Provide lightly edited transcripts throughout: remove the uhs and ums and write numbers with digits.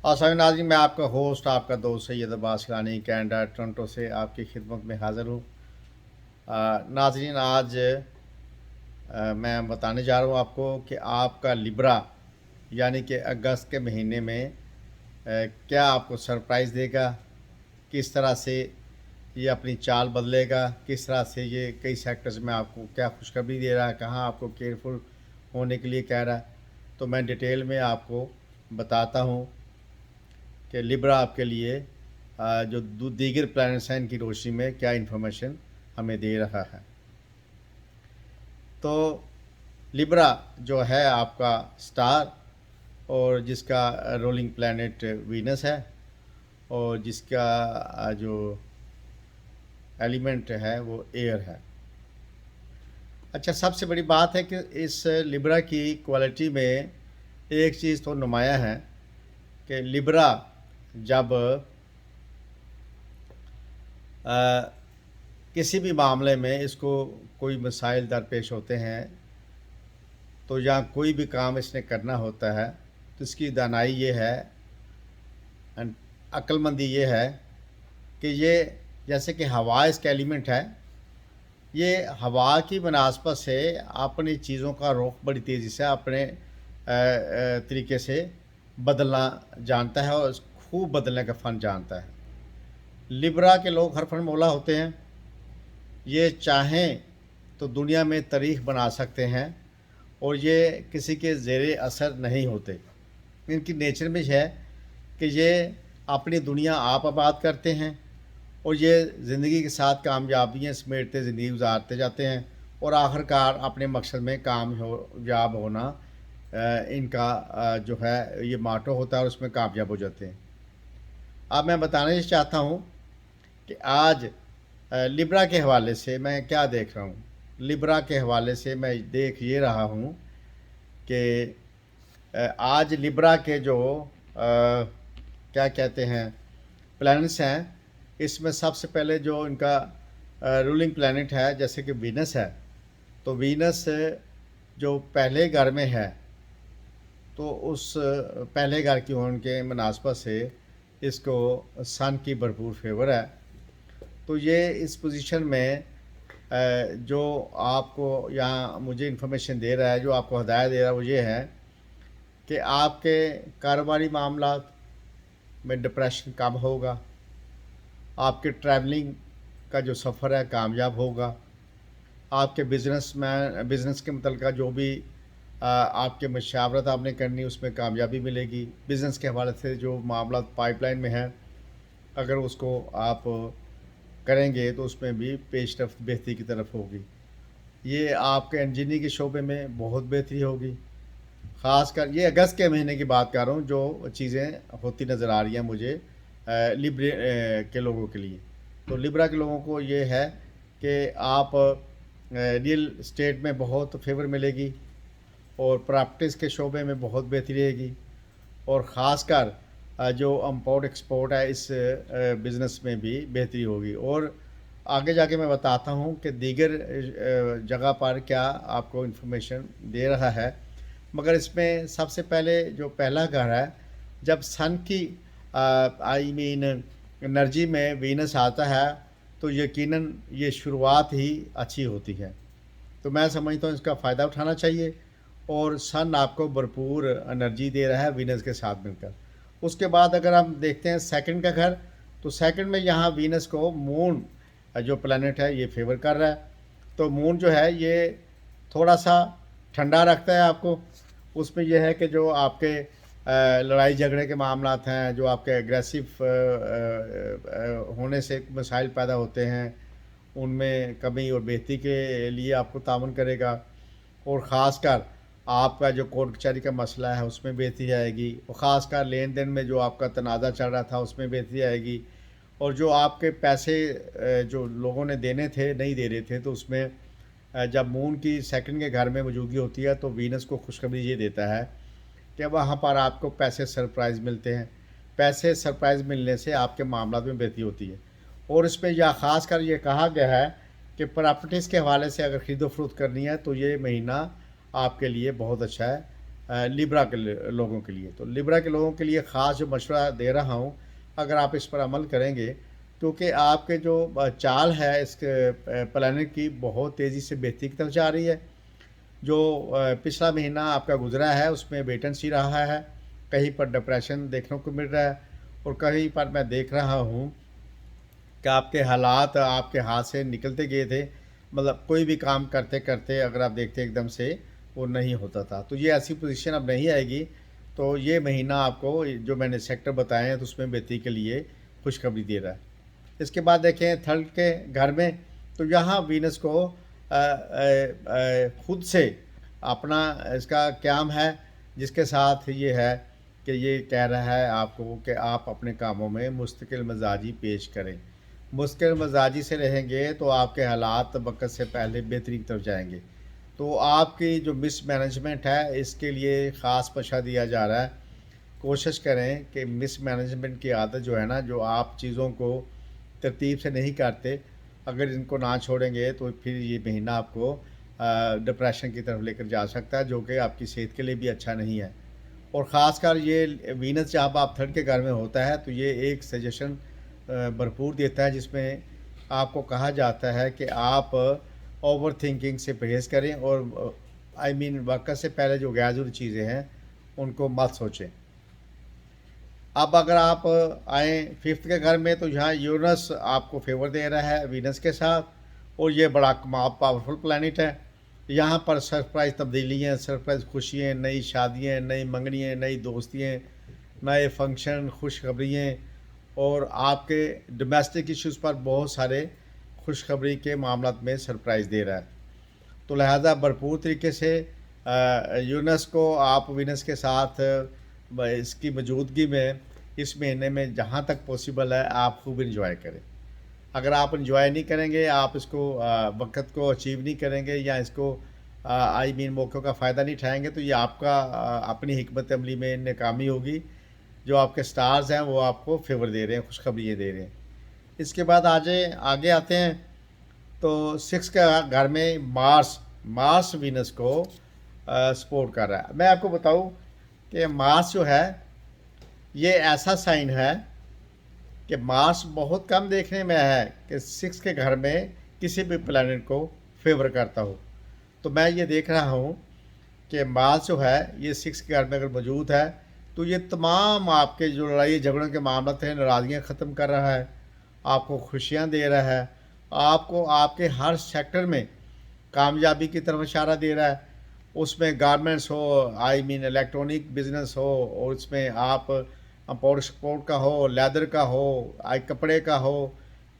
और सभी नाज़रीन, मैं आपका होस्ट, आपका दोस्त सैयद अब्बास गिलानी कनाडा टोरंटो से आपकी खिदमत में हाज़िर हूँ। नाज़रीन, आज मैं बताने जा रहा हूँ आपको कि आपका लिब्रा यानी कि अगस्त के महीने में क्या आपको सरप्राइज़ देगा, किस तरह से ये अपनी चाल बदलेगा, किस तरह से ये कई सेक्टर्स में आपको क्या खुशखबरी दे रहा है, कहाँ आपको केयरफुल होने के लिए कह रहा है। तो मैं डिटेल में आपको बताता हूँ कि लिब्रा आपके लिए जो दीगर प्लैनेट्स हैं इनकी रोशनी में क्या इन्फॉर्मेशन हमें दे रहा है। तो लिब्रा जो है आपका स्टार और जिसका रोलिंग प्लैनेट वीनस है और जिसका जो एलिमेंट है वो एयर है। अच्छा, सबसे बड़ी बात है कि इस लिब्रा की क्वालिटी में एक चीज़ तो नुमाया है कि लिब्रा जब किसी भी मामले में इसको कोई मसाइल दरपेश होते हैं तो या कोई भी काम इसने करना होता है तो इसकी दानाई ये है, अक्लमंदी ये है कि ये जैसे कि हवा इसका एलिमेंट है, ये हवा की मुनासबत से अपनी चीज़ों का रुख बड़ी तेज़ी से अपने तरीके से बदलना जानता है और खूब बदलने का फ़न जानता है। लिब्रा के लोग हरफन मौला होते हैं। ये चाहें तो दुनिया में तारीख बना सकते हैं और ये किसी के ज़ेरे असर नहीं होते। इनकी नेचर में है कि ये अपनी दुनिया आप आबाद करते हैं और ये ज़िंदगी के साथ कामयाबियाँ समेटते ज़िंदगी गुजारते जाते हैं और आखिरकार अपने मकसद में कामयाब होना इनका जो है ये माटो होता है और उसमें कामयाब हो जाते हैं। अब मैं बताना चाहता हूँ कि आज लिब्रा के हवाले से मैं क्या देख रहा हूँ। लिब्रा के हवाले से मैं देख ये रहा हूँ कि आज लिब्रा के जो क्या कहते हैं प्लैनेट्स हैं, इसमें सबसे पहले जो इनका रूलिंग प्लैनेट है जैसे कि वीनस है, तो वीनस जो पहले घर में है तो उस पहले घर की होने के मुनासबत से इसको सन की भरपूर फेवर है। तो ये इस पोजीशन में जो आपको यहाँ मुझे इन्फॉर्मेशन दे रहा है, जो आपको हदायत दे रहा है वो ये है कि आपके कारोबारी मामलात में डिप्रेशन कम होगा, आपके ट्रैवलिंग का जो सफ़र है कामयाब होगा, आपके बिज़नेस के मतलब जो भी आपके मशावरत आपने करनी उसमें कामयाबी मिलेगी। बिज़नेस के हवाले से जो मामला पाइपलाइन में है अगर उसको आप करेंगे तो उसमें भी पेशरफ्त बेहतरी की तरफ होगी। ये आपके इंजीनियरिंग के शोबे में बहुत बेहतरी होगी। ख़ासकर ये अगस्त के महीने की बात कर रहा हूँ, जो चीज़ें होती नज़र आ रही हैं मुझे लिब्रे के लोगों के लिए। तो लिब्रा के लोगों को ये है कि आप रियल स्टेट में बहुत फेवर मिलेगी और प्रॉपर्टीज़ के शोबे में बहुत बेहतरी रहेगी और ख़ासकर जो इम्पोर्ट एक्सपोर्ट है इस बिज़नेस में भी बेहतरी होगी। और आगे जाके मैं बताता हूँ कि दीगर जगह पर क्या आपको इन्फॉर्मेशन दे रहा है, मगर इसमें सबसे पहले जो पहला घर है, जब सन की आई मीन एनर्जी में वीनस आता है तो यकीनन ये शुरुआत ही अच्छी होती है। तो मैं समझता हूँ इसका फ़ायदा उठाना चाहिए और सन आपको भरपूर एनर्जी दे रहा है वीनस के साथ मिलकर। उसके बाद अगर हम देखते हैं सेकंड का घर, तो सेकंड में यहाँ वीनस को मून जो प्लैनेट है ये फेवर कर रहा है। तो मून जो है ये थोड़ा सा ठंडा रखता है आपको। उसमें यह है कि जो आपके लड़ाई झगड़े के मामलात हैं, जो आपके एग्रेसिव होने से मसाइल पैदा होते हैं, उनमें कमी और बेहतरी के लिए आपको ताउन करेगा। और ख़ासकर आपका जो कोर्ट कचहरी का मसला है उसमें बेहतरी आएगी और ख़ासकर लेन देन में जो आपका तनाज़ा चल रहा था उसमें बेहतरी आएगी। और जो आपके पैसे जो लोगों ने देने थे नहीं दे रहे थे, तो उसमें जब मून की सेकंड के घर में मौजूदगी होती है तो वीनस को खुशखबरी ये देता है कि वहाँ पर आपको पैसे सरप्राइज़ मिलते हैं। पैसे सरप्राइज़ मिलने से आपके मामला में बेहतरी होती है। और इसमें यह ख़ास कर ये कहा गया है कि प्रॉपर्टीज़ के हवाले से अगर ख़रीदो फरोख्त करनी है तो ये महीना आपके लिए बहुत अच्छा है। लिब्रा के लोगों के लिए। तो लिब्रा के लोगों के लिए ख़ास जो मशवरा दे रहा हूँ, अगर आप इस पर अमल करेंगे, क्योंकि आपके जो चाल है इसके प्लानिंग की बहुत तेज़ी से बेहतरी की तरफ जा रही है। जो पिछला महीना आपका गुजरा है उसमें वेट एंड सी रहा है, कहीं पर डिप्रेशन देखने को मिल रहा है, और कहीं पर मैं देख रहा हूँ कि आपके हालात आपके हाथ से निकलते गए थे। मतलब कोई भी काम करते करते अगर आप देखते एकदम से वो नहीं होता था। तो ये ऐसी पोजीशन अब नहीं आएगी। तो ये महीना आपको जो मैंने सेक्टर बताए हैं तो उसमें बेहतरी के लिए खुशखबरी दे रहा है। इसके बाद देखें थर्ड के घर में, तो यहाँ वीनस को खुद से अपना इसका क्याम है, जिसके साथ ये है कि ये कह रहा है आपको कि आप अपने कामों में मुस्तकिल मजाजी पेश करें। मुस्तकिल मजाजी से रहेंगे तो आपके हालात वक्त से पहले बेहतरी की तरफ जाएंगे। तो आपकी जो मिस मैनेजमेंट है इसके लिए ख़ास मशवरा दिया जा रहा है। कोशिश करें कि मिस मैनेजमेंट की आदत जो है ना, जो आप चीज़ों को तरतीब से नहीं करते, अगर इनको ना छोड़ेंगे तो फिर ये महीना आपको डिप्रेशन की तरफ लेकर जा सकता है, जो कि आपकी सेहत के लिए भी अच्छा नहीं है। और ख़ासकर ये वीनस जब आप थर्ड के घर में होता है तो ये एक सजेशन भरपूर देता है, जिसमें आपको कहा जाता है कि आप ओवर थिंकिंग से परहेज़ करें और वक्त से पहले जो गैर ज़रूरी चीज़ें हैं उनको मत सोचें। अब अगर आप आएँ फिफ्थ के घर में, तो यहाँ यूरेनस आपको फेवर दे रहा है वीनस के साथ, और ये बड़ा पावरफुल प्लैनेट है। यहाँ पर सरप्राइज़ तब्दीलियाँ, सरप्राइज़ खुशियाँ, नई शादियाँ, नई मंगनियाँ, नई दोस्तियाँ, नए फंक्शन, खुशखबरियाँ, और आपके डोमेस्टिक इश्यूज़ पर बहुत सारे खुशखबरी के मामलों में सरप्राइज़ दे रहा है। तो लिहाजा भरपूर तरीके से यूरेनस को आप वीनस के साथ इसकी मौजूदगी में इस महीने में जहाँ तक पॉसिबल है आप खूब इंजॉय करें। अगर आप इंजॉय नहीं करेंगे, आप इसको वक्त को अचीव नहीं करेंगे, या इसको मौक़ों का फ़ायदा नहीं उठाएंगे, तो ये आपका अपनी हिकमत अमली में नाकामी होगी। जो आपके स्टार्स हैं वो आपको फेवर दे रहे हैं, खुशखबरियाँ दे रहे हैं। इसके बाद आगे आते हैं, तो सिक्स का घर में मार्स वीनस को सपोर्ट कर रहा है। मैं आपको बताऊं कि मार्स जो है ये ऐसा साइन है कि मार्स बहुत कम देखने में है कि सिक्स के घर में किसी भी प्लैनेट को फेवर करता हो। तो मैं ये देख रहा हूँ कि मार्स जो है ये सिक्स के घर में अगर मौजूद है तो ये तमाम आपके जो लड़ाई झगड़ों के मामले थे, नाराज़गियाँ ख़त्म कर रहा है, आपको खुशियाँ दे रहा है, आपको आपके हर सेक्टर में कामयाबी की तरफ इशारा दे रहा है। उसमें गारमेंट्स हो, इलेक्ट्रॉनिक बिजनेस हो, और उसमें आप इम्पोर्ट एक्सपोर्ट का हो, लेदर का हो, कपड़े का हो,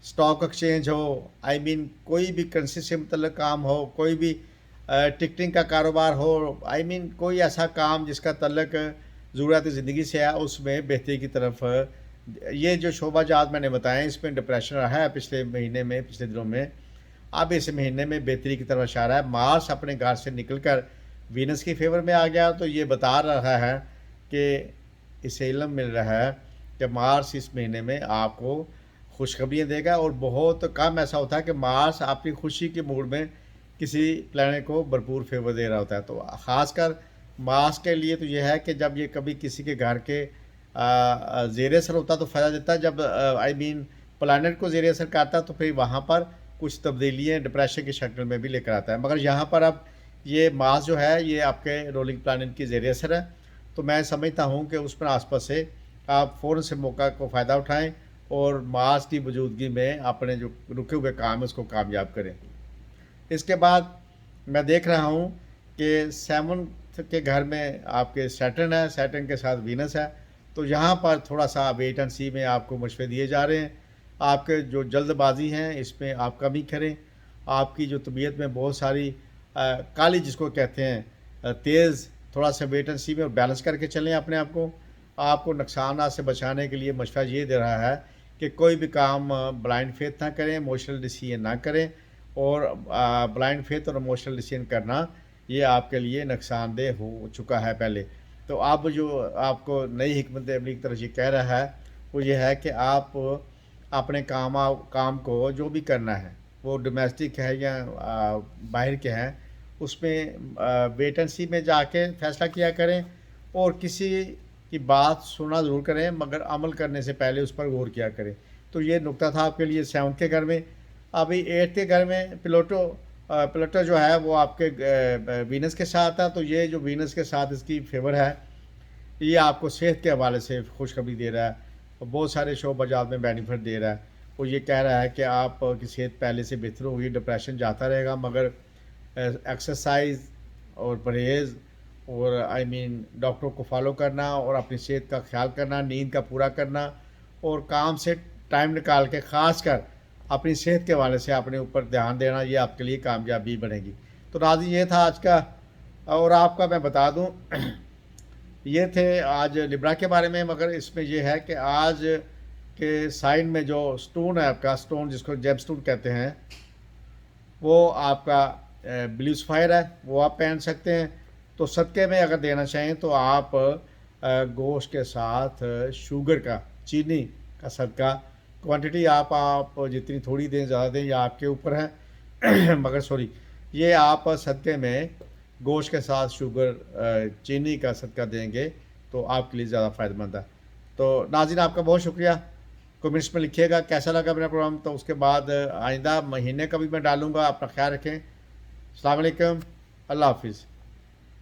स्टॉक एक्सचेंज हो, कोई भी करेंसी से मतलब काम हो, कोई भी टिकटिंग का कारोबार हो, कोई ऐसा काम जिसका तल्लक ज़रूरत ज़िंदगी से है, उसमें बेहतरी की तरफ ये जो शोबाजात मैंने बताए इसमें डिप्रेशन रहा है पिछले महीने में, पिछले दिनों में। अब इस महीने में बेहतरी की तरफ इशारा है। मार्स अपने घर से निकलकर वीनस की फेवर में आ गया, तो ये बता रहा है कि इसे इल्म मिल रहा है कि मार्स इस महीने में आपको खुशखबरियाँ देगा। और बहुत कम ऐसा होता है कि मार्स अपनी खुशी के मूड में किसी प्लैनेट को भरपूर फेवर दे रहा होता है। तो ख़ासकर मार्स के लिए तो यह है कि जब ये कभी किसी के घर के ज़ेर असर होता तो फ़ायदा देता, जब प्लैनेट को ज़ेर असर करता तो फिर वहाँ पर कुछ तब्दीलियाँ डिप्रेशन की शक्ल में भी लेकर आता है। मगर यहाँ पर अब ये मार्स जो है ये आपके रोलिंग प्लैनेट की ज़ेर असर है, तो मैं समझता हूँ कि उस पर आसपास से आप फ़ौरन से मौका को फ़ायदा उठाएं और मार्स की मौजूदगी में अपने जो रुके हुए काम है उसको कामयाब करें। इसके बाद मैं देख रहा हूँ कि सेवन्थ के घर में आपके सैटर्न है, सैटर्न के साथ वीनस है, तो यहाँ पर थोड़ा सा वेट एंड सी में आपको मशवरे दिए जा रहे हैं। आपके जो जल्दबाजी हैं इसमें आप कमी करें। आपकी जो तबीयत में बहुत सारी काली जिसको कहते हैं तेज़, थोड़ा सा वेट एंड सी में और बैलेंस करके चलें अपने आप को। आपको नुकसान से बचाने के लिए मशवरा ये दे रहा है कि कोई भी काम ब्लाइंड फेथ ना करें, इमोशनल डिसीजन ना करें, और ब्लाइंड फेथ और इमोशनल डिसीजन करना ये आपके लिए नुकसानदेह हो चुका है पहले। तो अब जो आपको नई हिकमत अमली की तरफ ये कह रहा है वो ये है कि आप अपने काम को जो भी करना है वो डोमेस्टिक है या बाहर के हैं, اس میں ویٹ اینڈ سی میں جا کے فیصلہ کیا کریں، اور کسی کی بات سننا ضرور کریں مگر عمل کرنے سے پہلے اس پر غور کیا کریں۔ تو یہ نقطہ تھا آپ کے لیے 7 کے گھر میں۔ ابھی 8 کے گھر میں پلوٹو جو ہے وہ آپ کے وینس کے ساتھ ہے، تو یہ جو وینس کے ساتھ اس کی فیور ہے، یہ آپ کو صحت کے حوالے سے خوشخبری دے رہا ہے، اور بہت سارے شعبہ جات میں بینیفٹ دے رہا ہے۔ وہ یہ کہہ رہا ہے کہ آپ کی صحت پہلے سے بہتر ہوگی، ڈپریشن جاتا رہے گا، مگر ایکسرسائز اور پرہیز اور ڈاکٹروں کو فالو کرنا اور اپنی صحت کا خیال کرنا، نیند کا پورا کرنا، اور کام سے ٹائم نکال کے خاص کر اپنی صحت کے حوالے سے اپنے اوپر دھیان دینا، یہ آپ کے لیے کامیابی بنے گی۔ تو ناظرین یہ تھا آج کا، اور آپ کا میں بتا دوں یہ تھے آج لبرا کے بارے میں، مگر اس میں یہ ہے کہ آج کے سائن میں جو سٹون ہے آپ کا، سٹون جس کو جیب سٹون کہتے ہیں، وہ آپ کا بلیو سفائر ہے، وہ آپ پہن سکتے ہیں۔ تو صدقے میں اگر دینا چاہیں تو آپ گوشت کے ساتھ شوگر کا، چینی کا صدقہ، کوانٹٹی آپ جتنی تھوڑی دیں زیادہ دیں، یہ آپ کے اوپر ہے مگر یہ آپ صدقے میں گوشت کے ساتھ شوگر، چینی کا صدقہ دیں گے تو آپ کے لیے زیادہ فائدہ مند ہے۔ تو ناظرین آپ کا بہت شکریہ، کمنٹس میں لکھیے گا کیسا لگا میرا پروگرام، تو اس کے بعد آئندہ مہینے کا بھی میں ڈالوں گا۔ اپنا خیال رکھیں، السلام علیکم، اللہ حافظ۔